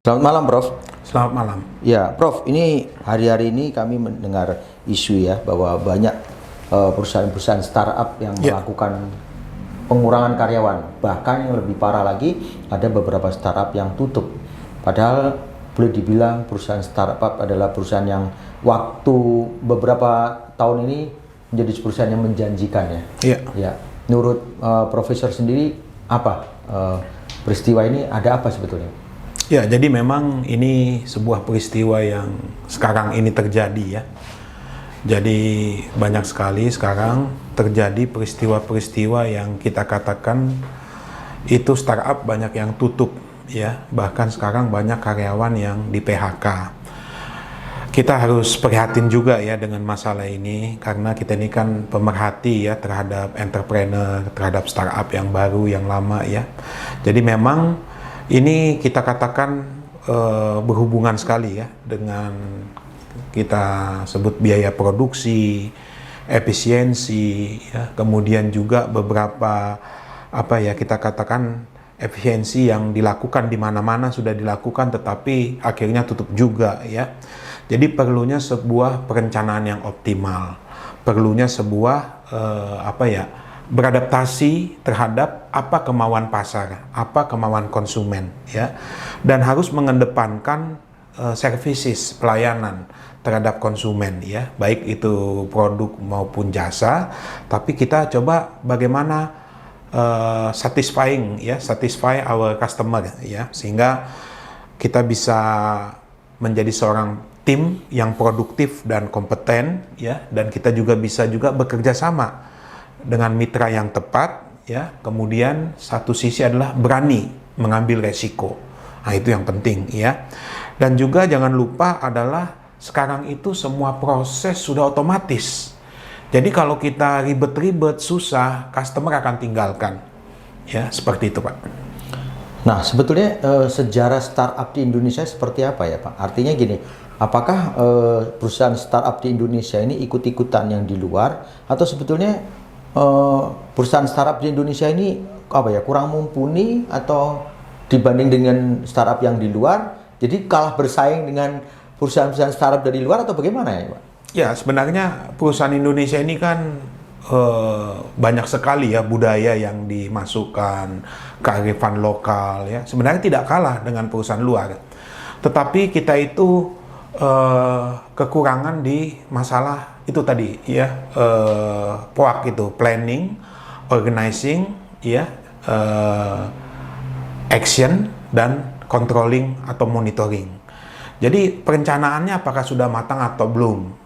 Selamat malam, Prof. Selamat malam. Ya, Prof, ini hari-hari ini kami mendengar isu ya bahwa banyak perusahaan-perusahaan startup yang melakukan pengurangan karyawan. Bahkan yang lebih parah lagi, ada beberapa startup yang tutup. Padahal boleh dibilang perusahaan startup adalah perusahaan yang waktu beberapa tahun ini menjadi perusahaan yang menjanjikan ya. Iya. Ya, menurut Profesor sendiri apa peristiwa ini, ada apa sebetulnya? Ya, jadi memang ini sebuah peristiwa yang sekarang ini terjadi ya. Jadi banyak sekali sekarang terjadi peristiwa-peristiwa yang kita katakan itu startup banyak yang tutup ya. Bahkan sekarang banyak karyawan yang di PHK. Kita harus prihatin juga ya dengan masalah ini karena kita ini kan pemerhati ya terhadap entrepreneur, terhadap startup yang baru, yang lama ya. Jadi memang ini kita katakan berhubungan sekali ya dengan kita sebut biaya produksi, efisiensi, ya, kemudian juga beberapa apa ya kita katakan efisiensi yang dilakukan di mana-mana sudah dilakukan tetapi akhirnya tutup juga ya. Jadi perlunya sebuah perencanaan yang optimal, perlunya sebuah beradaptasi terhadap apa kemauan pasar, apa kemauan konsumen ya, dan harus mengedepankan services, pelayanan terhadap konsumen ya, baik itu produk maupun jasa, tapi kita coba bagaimana satisfy our customer ya, sehingga kita bisa menjadi seorang tim yang produktif dan kompeten ya, dan kita juga bisa bekerja sama dengan mitra yang tepat ya. Kemudian satu sisi adalah berani mengambil resiko. Nah, itu yang penting ya. Dan juga jangan lupa adalah sekarang itu semua proses sudah otomatis. Jadi kalau kita ribet-ribet, susah, customer akan tinggalkan. Ya, seperti itu, Pak. Nah, sebetulnya sejarah startup di Indonesia seperti apa ya, Pak? Artinya gini, apakah perusahaan startup di Indonesia ini ikut-ikutan yang di luar, atau sebetulnya perusahaan startup di Indonesia ini apa ya, kurang mumpuni atau dibanding dengan startup yang di luar, jadi kalah bersaing dengan perusahaan-perusahaan startup dari luar, atau bagaimana ya, Pak? Ya, sebenarnya perusahaan Indonesia ini kan banyak sekali ya budaya yang dimasukkan, kearifan lokal ya. Sebenarnya tidak kalah dengan perusahaan luar. Tetapi kita itu kekurangan di masalah itu tadi ya, POAK itu, planning, organizing ya, action dan controlling atau monitoring. Jadi perencanaannya apakah sudah matang atau belum?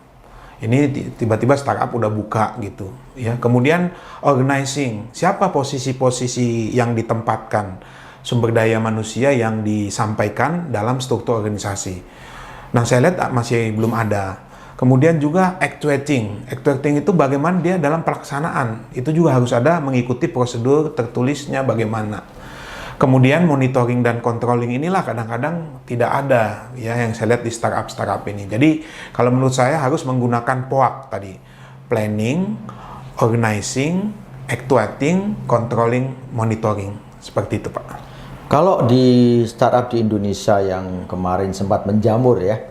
Ini tiba-tiba startup udah buka gitu ya. Kemudian organizing, siapa posisi-posisi yang ditempatkan, sumber daya manusia yang disampaikan dalam struktur organisasi. Nah, saya lihat masih belum ada. Kemudian juga actuating itu bagaimana dia dalam pelaksanaan, itu juga harus ada, mengikuti prosedur tertulisnya bagaimana. Kemudian monitoring dan controlling inilah kadang-kadang tidak ada ya yang saya lihat di startup ini. Jadi kalau menurut saya harus menggunakan POAK tadi, planning, organizing, actuating, controlling, monitoring, seperti itu, Pak. Kalau di startup di Indonesia yang kemarin sempat menjamur ya,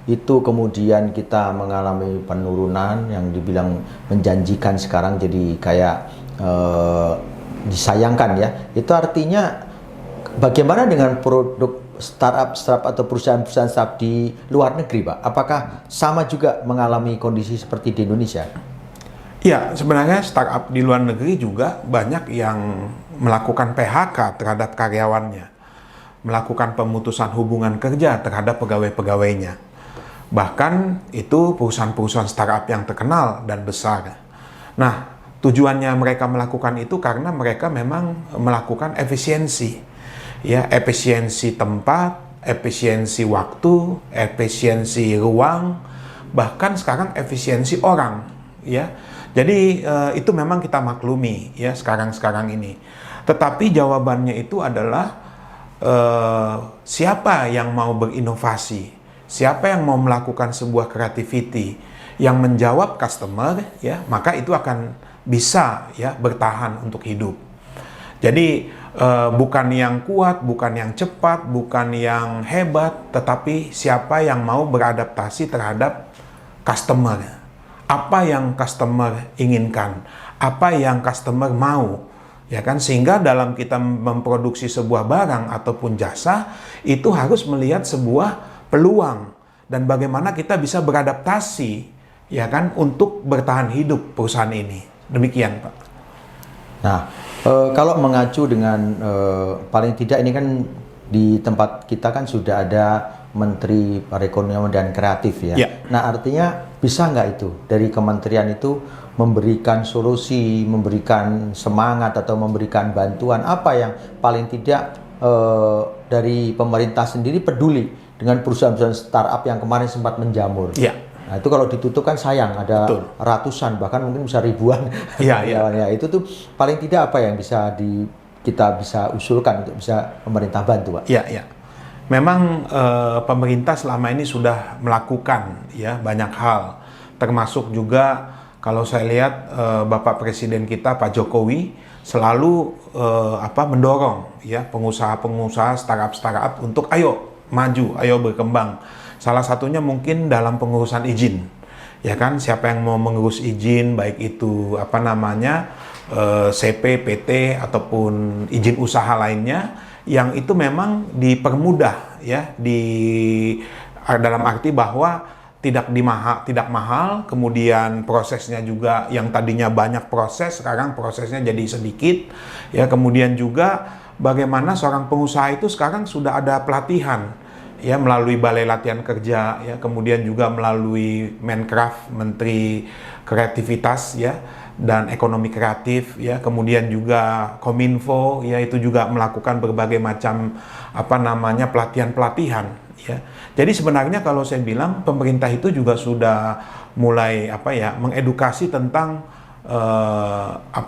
itu kemudian kita mengalami penurunan yang dibilang menjanjikan, sekarang jadi kayak disayangkan ya. Itu artinya bagaimana dengan produk startup atau perusahaan-perusahaan startup di luar negeri, Pak? Apakah sama juga mengalami kondisi seperti di Indonesia? Ya, sebenarnya startup di luar negeri juga banyak yang melakukan PHK terhadap karyawannya, melakukan pemutusan hubungan kerja terhadap pegawai-pegawainya. Bahkan itu perusahaan-perusahaan startup yang terkenal dan besar. Nah, tujuannya mereka melakukan itu karena mereka memang melakukan efisiensi. Ya, efisiensi tempat, efisiensi waktu, efisiensi ruang, bahkan sekarang efisiensi orang, ya. Jadi itu memang kita maklumi ya sekarang ini. Tetapi jawabannya itu adalah siapa yang mau berinovasi, siapa yang mau melakukan sebuah creativity yang menjawab customer ya, maka itu akan bisa ya bertahan untuk hidup. Jadi bukan yang kuat, bukan yang cepat, bukan yang hebat, tetapi siapa yang mau beradaptasi terhadap customer. Apa yang customer inginkan, apa yang customer mau, ya kan? Sehingga dalam kita memproduksi sebuah barang ataupun jasa, itu harus melihat sebuah peluang dan bagaimana kita bisa beradaptasi, ya kan, untuk bertahan hidup perusahaan ini. Demikian, Pak. Nah, kalau mengacu dengan paling tidak ini kan di tempat kita kan sudah ada Menteri Perekonomian dan Kreatif ya. Ya. Nah, artinya bisa nggak itu dari kementerian itu memberikan solusi, memberikan semangat atau memberikan bantuan apa yang paling tidak dari pemerintah sendiri peduli dengan perusahaan-perusahaan startup yang kemarin sempat menjamur. Ya. Nah, itu kalau ditutup kan sayang, ada Betul. ratusan bahkan mungkin bisa ribuan. Iya, Ya, itu tuh paling tidak apa yang bisa kita bisa usulkan untuk bisa pemerintah bantu, Pak? Ya, ya. Memang pemerintah selama ini sudah melakukan ya banyak hal, termasuk juga kalau saya lihat Bapak Presiden kita Pak Jokowi selalu mendorong ya pengusaha-pengusaha startup untuk ayo maju, ayo berkembang. Salah satunya mungkin dalam pengurusan izin, ya kan? Siapa yang mau mengurus izin, baik itu CP, PT ataupun izin usaha lainnya, yang itu memang dipermudah ya dalam arti bahwa tidak mahal, kemudian prosesnya juga yang tadinya banyak proses, sekarang prosesnya jadi sedikit, ya. Kemudian juga bagaimana seorang pengusaha itu sekarang sudah ada pelatihan ya melalui Balai Latihan Kerja ya, kemudian juga melalui Menkraf, Menteri Kreativitas ya dan Ekonomi Kreatif ya, kemudian juga Kominfo ya, itu juga melakukan berbagai macam pelatihan-pelatihan ya. Jadi sebenarnya kalau saya bilang pemerintah itu juga sudah mulai mengedukasi tentang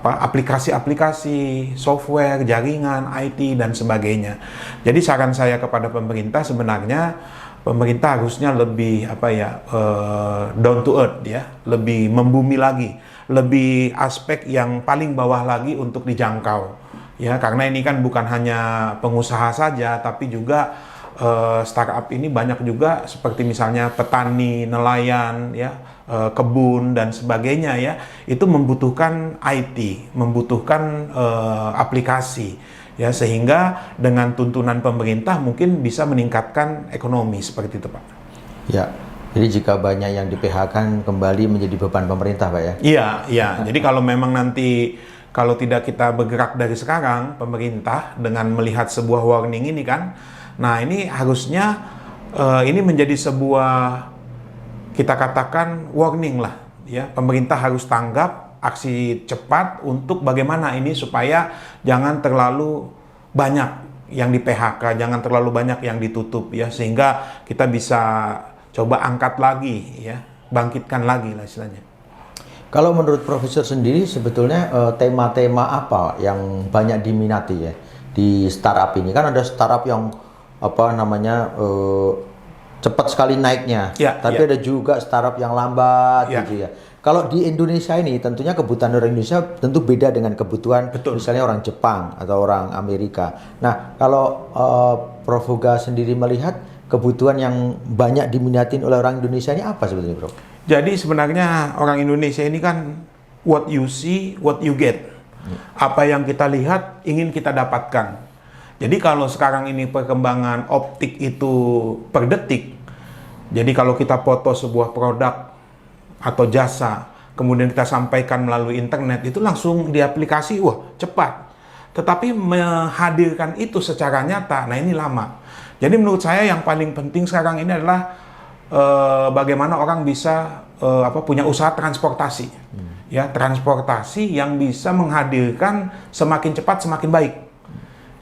aplikasi-aplikasi, software, jaringan, IT dan sebagainya. Jadi saran saya kepada pemerintah sebenarnya pemerintah harusnya lebih down to earth ya, lebih membumi lagi, lebih aspek yang paling bawah lagi untuk dijangkau. Ya, karena ini kan bukan hanya pengusaha saja tapi juga startup ini banyak juga seperti misalnya petani, nelayan ya, kebun dan sebagainya ya, itu membutuhkan IT, membutuhkan aplikasi ya, sehingga dengan tuntunan pemerintah mungkin bisa meningkatkan ekonomi seperti itu, Pak. Ya. Jadi jika banyak yang di PHK kan kembali menjadi beban pemerintah, Pak ya? Iya, iya. Jadi kalau memang nanti kalau tidak kita bergerak dari sekarang, pemerintah dengan melihat sebuah warning ini kan, nah ini harusnya ini menjadi sebuah, kita katakan warning lah ya, pemerintah harus tanggap aksi cepat untuk bagaimana ini supaya jangan terlalu banyak yang di PHK, jangan terlalu banyak yang ditutup ya, sehingga kita bisa coba angkat lagi ya, bangkitkan lagi lah istilahnya. Kalau menurut Profesor sendiri sebetulnya tema-tema apa yang banyak diminati ya di startup ini? Kan ada startup yang cepat sekali naiknya, tapi ada juga startup yang lambat gitu ya. Kalau di Indonesia ini tentunya kebutuhan orang Indonesia tentu beda dengan kebutuhan misalnya orang Jepang atau orang Amerika. Nah, kalau Prof. Huga sendiri melihat kebutuhan yang banyak diminatin oleh orang Indonesia ini apa sebetulnya, Prof? Jadi sebenarnya orang Indonesia ini kan what you see, what you get. Apa yang kita lihat ingin kita dapatkan. Jadi kalau sekarang ini perkembangan optik itu per detik, jadi kalau kita foto sebuah produk atau jasa, kemudian kita sampaikan melalui internet, itu langsung di aplikasi, wah cepat. Tetapi menghadirkan itu secara nyata, nah ini lama. Jadi menurut saya yang paling penting sekarang ini adalah bagaimana orang bisa punya usaha transportasi. Ya, transportasi yang bisa menghadirkan semakin cepat semakin baik.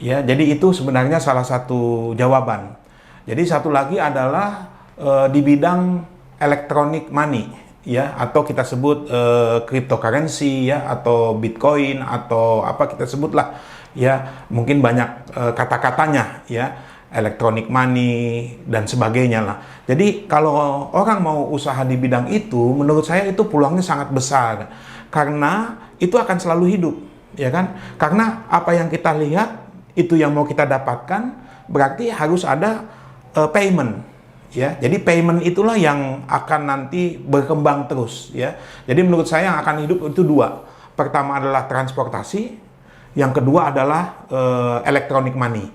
Ya, jadi itu sebenarnya salah satu jawaban. Jadi satu lagi adalah di bidang electronic money, ya, atau kita sebut cryptocurrency, ya, atau Bitcoin, atau apa kita sebutlah, ya, mungkin banyak kata-katanya, ya, electronic money dan sebagainya lah. Jadi kalau orang mau usaha di bidang itu, menurut saya itu peluangnya sangat besar, karena itu akan selalu hidup, ya kan? Karena apa yang kita lihat itu yang mau kita dapatkan, berarti harus ada payment. Ya, jadi payment itulah yang akan nanti berkembang terus. Ya, jadi menurut saya yang akan hidup itu dua. Pertama adalah transportasi, yang kedua adalah electronic money.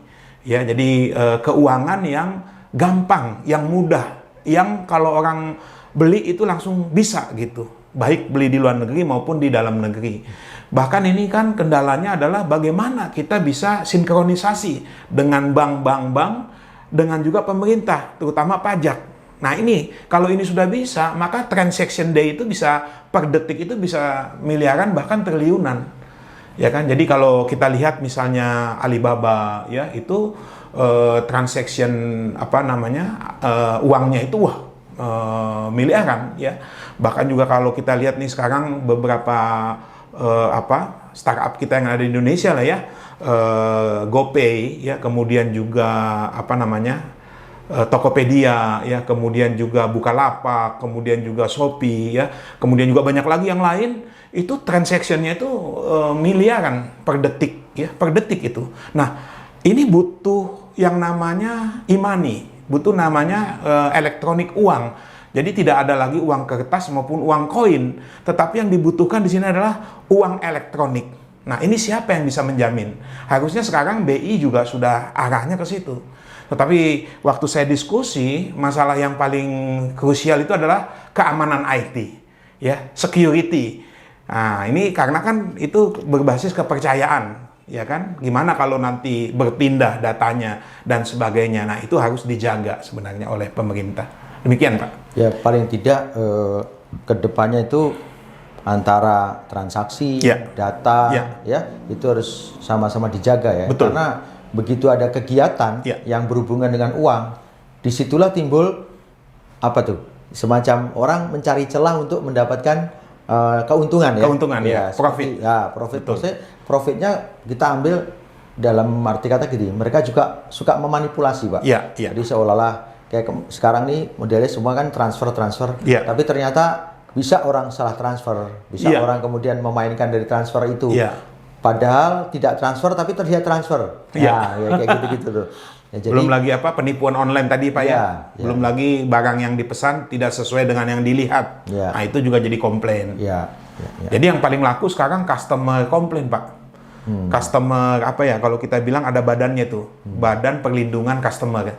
Ya, jadi keuangan yang gampang, yang mudah, yang kalau orang beli itu langsung bisa gitu. Baik beli di luar negeri maupun di dalam negeri. Bahkan ini kan kendalanya adalah bagaimana kita bisa sinkronisasi dengan bank-bank dengan juga pemerintah, terutama pajak. Nah ini, kalau ini sudah bisa, maka transaction day itu bisa, per detik itu bisa miliaran bahkan triliunan. Ya kan, jadi kalau kita lihat misalnya Alibaba, ya itu transaction uangnya itu miliaran, ya. Bahkan juga kalau kita lihat nih sekarang beberapa startup kita yang ada di Indonesia lah ya, GoPay ya, kemudian juga Tokopedia ya, kemudian juga Bukalapak, kemudian juga Shopee ya, kemudian juga banyak lagi yang lain, itu transaksinya itu miliaran per detik ya, per detik itu. Nah, ini butuh yang namanya e-money, butuh namanya elektronik uang. Jadi tidak ada lagi uang kertas maupun uang koin, tetapi yang dibutuhkan di sini adalah uang elektronik. Nah, ini siapa yang bisa menjamin? Harusnya sekarang BI juga sudah arahnya ke situ. Tetapi waktu saya diskusi, masalah yang paling krusial itu adalah keamanan IT, ya, security. Nah, ini karena kan itu berbasis kepercayaan, ya kan? Gimana kalau nanti berpindah datanya dan sebagainya? Nah, itu harus dijaga sebenarnya oleh pemerintah. Demikian, Pak. Ya, paling tidak kedepannya itu antara transaksi, data, ya itu harus sama-sama dijaga ya. Betul. Karena begitu ada kegiatan yang berhubungan dengan uang, disitulah timbul apa tuh? Semacam orang mencari celah untuk mendapatkan keuntungan ya. Keuntungan ya, profit. Ya, profit. Profitnya kita ambil dalam arti kata gitu. Mereka juga suka memanipulasi, Pak. Iya. Jadi seolah-olah kayak sekarang nih modelnya semua kan transfer, tapi ternyata bisa orang salah transfer, bisa orang kemudian memainkan dari transfer itu, padahal tidak transfer tapi terlihat transfer, ya kayak gitu-gitu tuh. Ya, jadi, belum lagi penipuan online tadi Pak belum lagi barang yang dipesan tidak sesuai dengan yang dilihat, nah itu juga jadi komplain. Jadi yang paling laku sekarang customer komplain Pak. Customer kalau kita bilang ada badannya tuh, badan perlindungan customer.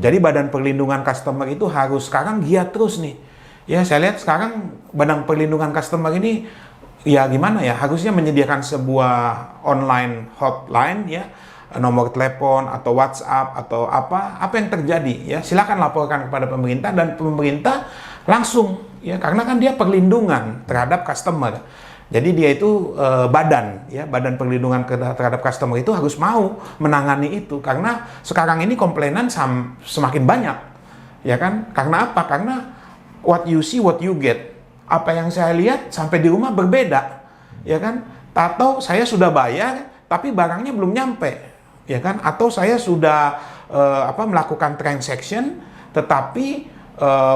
Jadi badan perlindungan customer itu harus sekarang giat terus nih. Ya, saya lihat sekarang badan perlindungan customer ini ya gimana ya, harusnya menyediakan sebuah online hotline ya, nomor telepon atau WhatsApp atau apa yang terjadi ya, silakan laporkan kepada pemerintah dan pemerintah langsung ya, karena kan dia perlindungan terhadap customer. Jadi dia itu badan perlindungan terhadap customer itu harus mau menangani itu, karena sekarang ini komplainan semakin banyak, ya kan? Karena apa? Karena what you see, what you get. Apa yang saya lihat sampai di rumah berbeda, ya kan? Atau saya sudah bayar, tapi barangnya belum nyampe, ya kan? Atau saya sudah melakukan transaction, tetapi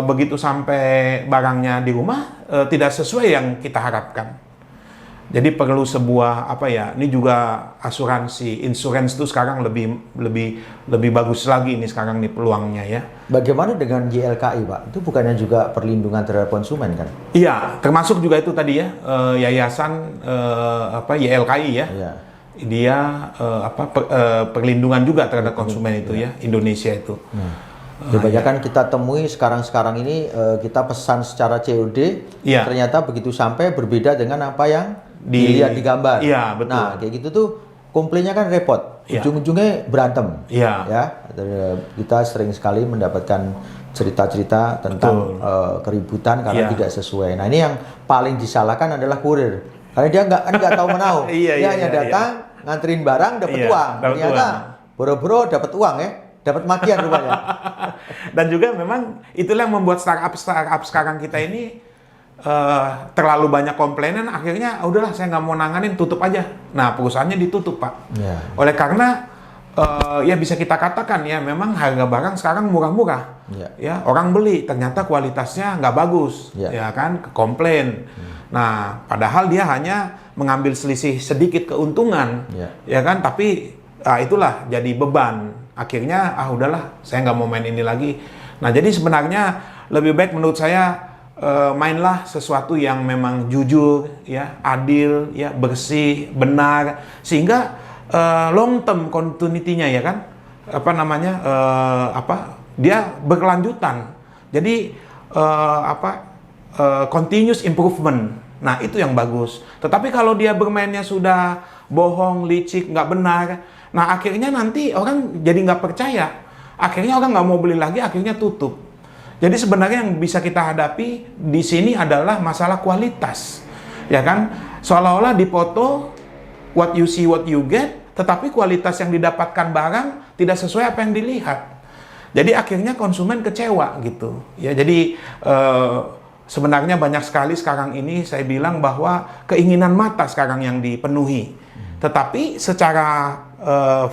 begitu sampai barangnya di rumah tidak sesuai yang kita harapkan. Jadi perlu sebuah ini juga asuransi, insurance itu sekarang lebih bagus lagi ini sekarang nih peluangnya ya. Bagaimana dengan YLKI Pak? Itu bukannya juga perlindungan terhadap konsumen kan? Iya, termasuk juga itu tadi ya, yayasan YLKI ya. Dia perlindungan juga terhadap konsumen itu ya, Indonesia itu. Kebanyakan kita temui sekarang ini kita pesan secara COD, ternyata begitu sampai berbeda dengan apa yang dilihat di gambar. Iya, betul. Nah, kayak gitu tuh komplainnya kan repot. Ujung-ujungnya berantem. Ya. Kita sering sekali mendapatkan cerita-cerita tentang keributan karena tidak sesuai. Nah, ini yang paling disalahkan adalah kurir. Karena dia nggak tahu menau. Dia hanya datang, nganterin barang, dapat uang. Ternyata boro-boro dapat uang ya. Dapat makian rupanya. Dan juga memang itulah yang membuat startup sekarang kita ini terlalu banyak komplainan, akhirnya udahlah saya nggak mau nanganin, tutup aja. Nah, perusahaannya ditutup Pak. Oleh karena ya bisa kita katakan ya, memang harga barang sekarang murah-murah. Ya, orang beli ternyata kualitasnya nggak bagus, ya kan, komplain. Nah, padahal dia hanya mengambil selisih sedikit keuntungan, ya kan, tapi itulah jadi beban. Akhirnya udahlah, saya nggak mau main ini lagi. Nah, jadi sebenarnya lebih baik menurut saya mainlah sesuatu yang memang jujur, ya, adil, ya, bersih, benar, sehingga long term continuity-nya, ya kan, dia berkelanjutan. Jadi continuous improvement. Nah, itu yang bagus. Tetapi kalau dia bermainnya sudah bohong, licik, nggak benar, nah akhirnya nanti orang jadi nggak percaya. Akhirnya orang nggak mau beli lagi, akhirnya tutup. Jadi sebenarnya yang bisa kita hadapi di sini adalah masalah kualitas, ya kan? Seolah-olah di foto what you see, what you get, tetapi kualitas yang didapatkan barang tidak sesuai apa yang dilihat. Jadi akhirnya konsumen kecewa gitu. Ya, jadi sebenarnya banyak sekali sekarang ini saya bilang bahwa keinginan mata sekarang yang dipenuhi. Tetapi secara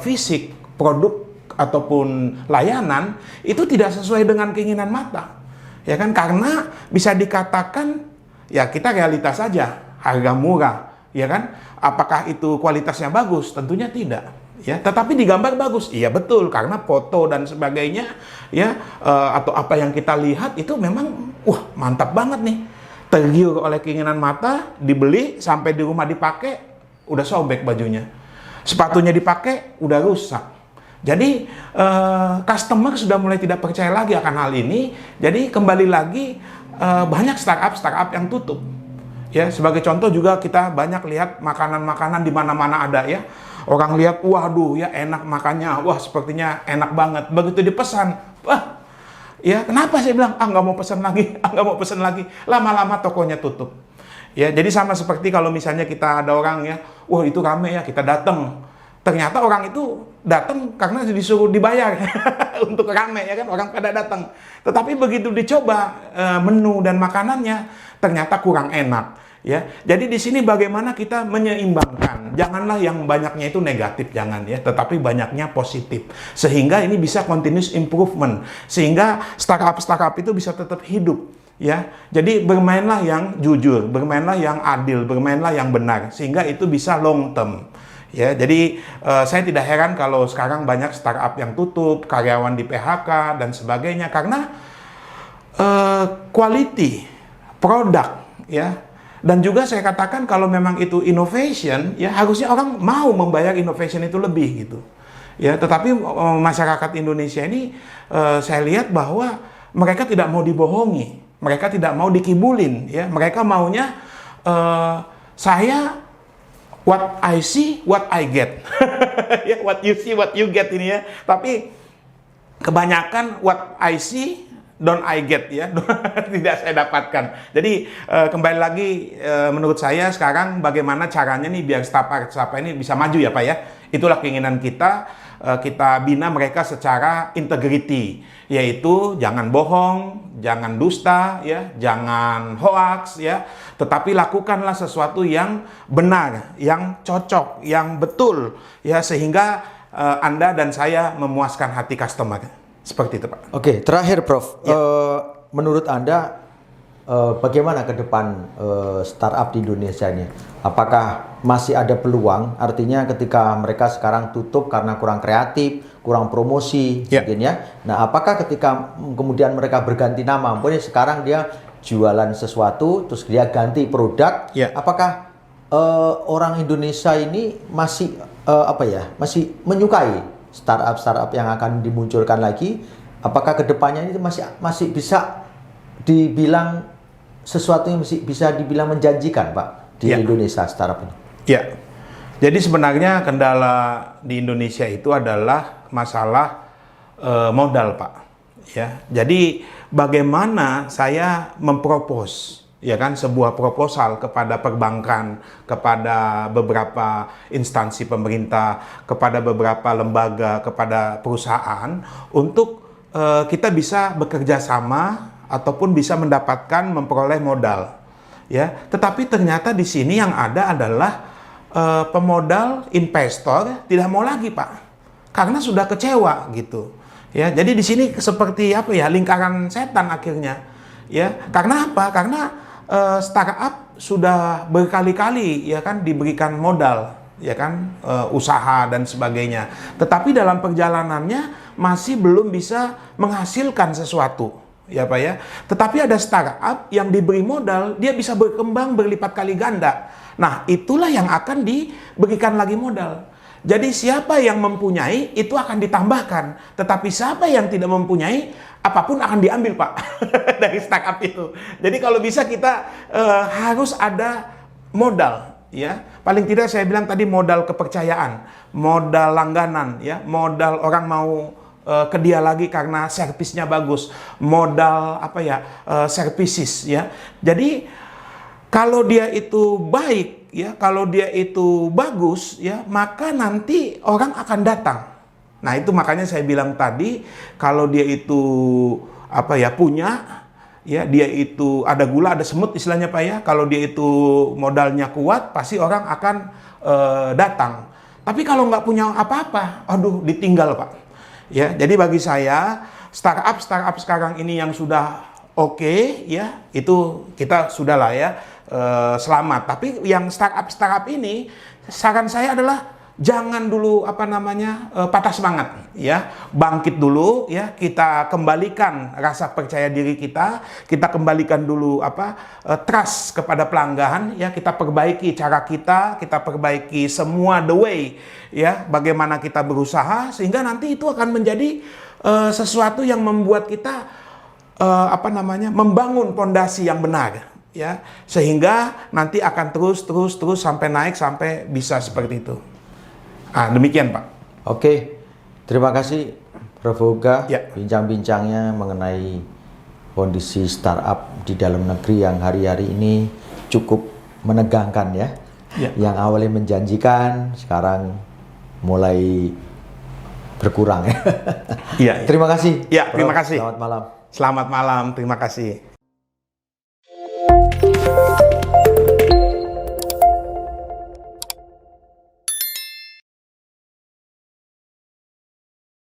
fisik, produk ataupun layanan itu tidak sesuai dengan keinginan mata, ya kan? Karena bisa dikatakan ya kita realitas saja, harga murah, ya kan? Apakah itu kualitasnya bagus? Tentunya tidak, ya. Tetapi digambar bagus, iya betul, karena foto dan sebagainya, ya, atau apa yang kita lihat itu memang mantap banget nih, tergiur oleh keinginan mata, dibeli sampai di rumah dipakai, udah sobek bajunya, sepatunya dipakai udah rusak. Jadi customer sudah mulai tidak percaya lagi akan hal ini. Jadi kembali lagi banyak startup yang tutup. Ya, sebagai contoh juga kita banyak lihat makanan-makanan di mana-mana ada, ya. Orang lihat, waduh ya enak makannya, wah sepertinya enak banget. Begitu dipesan, wah, ya kenapa saya bilang nggak mau pesan lagi, nggak mau pesan lagi. Lama-lama tokonya tutup. Ya, jadi sama seperti kalau misalnya kita ada orang, ya, wah itu rame ya, kita datang. Ternyata orang itu datang karena disuruh dibayar untuk rame, ya kan, orang pada datang. Tetapi begitu dicoba menu dan makanannya ternyata kurang enak, ya. Jadi di sini bagaimana kita menyeimbangkan. Janganlah yang banyaknya itu negatif, jangan, ya, tetapi banyaknya positif. Sehingga ini bisa continuous improvement, sehingga startup itu bisa tetap hidup, ya. Jadi bermainlah yang jujur, bermainlah yang adil, bermainlah yang benar, sehingga itu bisa long term. Ya, jadi saya tidak heran kalau sekarang banyak startup yang tutup, karyawan di PHK dan sebagainya, karena quality produk, ya. Dan juga saya katakan kalau memang itu innovation, ya harusnya orang mau membayar innovation itu lebih gitu. Ya, tetapi masyarakat Indonesia ini saya lihat bahwa mereka tidak mau dibohongi, mereka tidak mau dikibulin, ya. Mereka maunya saya what I see, what I get. Ya, what you see, what you get ini, ya. Tapi kebanyakan what I see, don't I get, ya. Tidak saya dapatkan. Jadi kembali lagi menurut saya sekarang bagaimana caranya nih biar startup ini bisa maju, ya Pak, ya. Itulah keinginan kita. Kita bina mereka secara integrity, yaitu jangan bohong, jangan dusta, ya, jangan hoax, ya, tetapi lakukanlah sesuatu yang benar, yang cocok, yang betul, ya, sehingga Anda dan saya memuaskan hati customer. Seperti itu, Pak. Oke, terakhir Prof, Ya. menurut Anda bagaimana ke depan startup di Indonesia ini? Apakah masih ada peluang? Artinya ketika mereka sekarang tutup karena kurang kreatif, kurang promosi, Ya. mungkin, ya. Nah, apakah ketika kemudian mereka berganti nama, mungkin sekarang dia jualan sesuatu, terus dia ganti produk, Ya. apakah orang Indonesia ini masih masih menyukai startup yang akan dimunculkan lagi? Apakah kedepannya ini masih bisa dibilang sesuatu yang bisa dibilang menjanjikan, Pak, di Ya. Indonesia startup ini? Ya, jadi sebenarnya kendala di Indonesia itu adalah masalah modal, Pak. Ya, jadi bagaimana saya mempropos, ya kan, sebuah proposal kepada perbankan, kepada beberapa instansi pemerintah, kepada beberapa lembaga, kepada perusahaan untuk kita bisa bekerja sama ataupun bisa mendapatkan memperoleh modal, ya. Tetapi ternyata di sini yang ada adalah pemodal investor tidak mau lagi, Pak, karena sudah kecewa gitu, ya. Jadi di sini seperti apa ya, lingkaran setan akhirnya, ya. Karena apa? Karena startup sudah berkali-kali, ya kan, diberikan modal, ya kan, usaha dan sebagainya. Tetapi dalam perjalanannya masih belum bisa menghasilkan sesuatu, ya Pak ya. Tetapi ada startup yang diberi modal, dia bisa berkembang berlipat kali ganda. Nah, itulah yang akan diberikan lagi modal. Jadi siapa yang mempunyai itu akan ditambahkan, tetapi siapa yang tidak mempunyai, apapun akan diambil Pak dari startup itu. Jadi kalau bisa kita harus ada modal, ya. Paling tidak saya bilang tadi modal kepercayaan, modal langganan, ya, modal orang mau ke dia lagi karena servisnya bagus, modal apa ya, services, ya. Jadi kalau dia itu baik, ya, kalau dia itu bagus, ya, maka nanti orang akan datang. Nah, itu makanya saya bilang tadi, kalau dia itu apa ya, punya, ya, dia itu ada gula, ada semut istilahnya Pak ya. Kalau dia itu modalnya kuat, pasti orang akan datang. Tapi kalau nggak punya apa-apa, aduh, ditinggal Pak. Ya, jadi bagi saya startup sekarang ini yang sudah oke, ya, itu kita sudah lah ya, selamat. Tapi yang startup ini, saran saya adalah jangan dulu apa namanya, patah semangat, ya, bangkit dulu, ya, kita kembalikan rasa percaya diri kita kembalikan dulu apa, trust kepada pelanggan, ya, kita perbaiki cara kita perbaiki semua the way, ya, bagaimana kita berusaha sehingga nanti itu akan menjadi sesuatu yang membuat kita apa namanya, membangun fondasi yang benar, ya, sehingga nanti akan terus sampai naik sampai bisa seperti itu. Ah, demikian Pak. Oke, terima kasih Prof. Yoga, Ya. bincang-bincangnya mengenai kondisi startup di dalam negeri yang hari-hari ini cukup menegangkan ya. Ya. Yang awalnya menjanjikan, sekarang mulai berkurang ya. Iya. Terima kasih. Ya, terima Prof. kasih. Selamat malam. Selamat malam, terima kasih.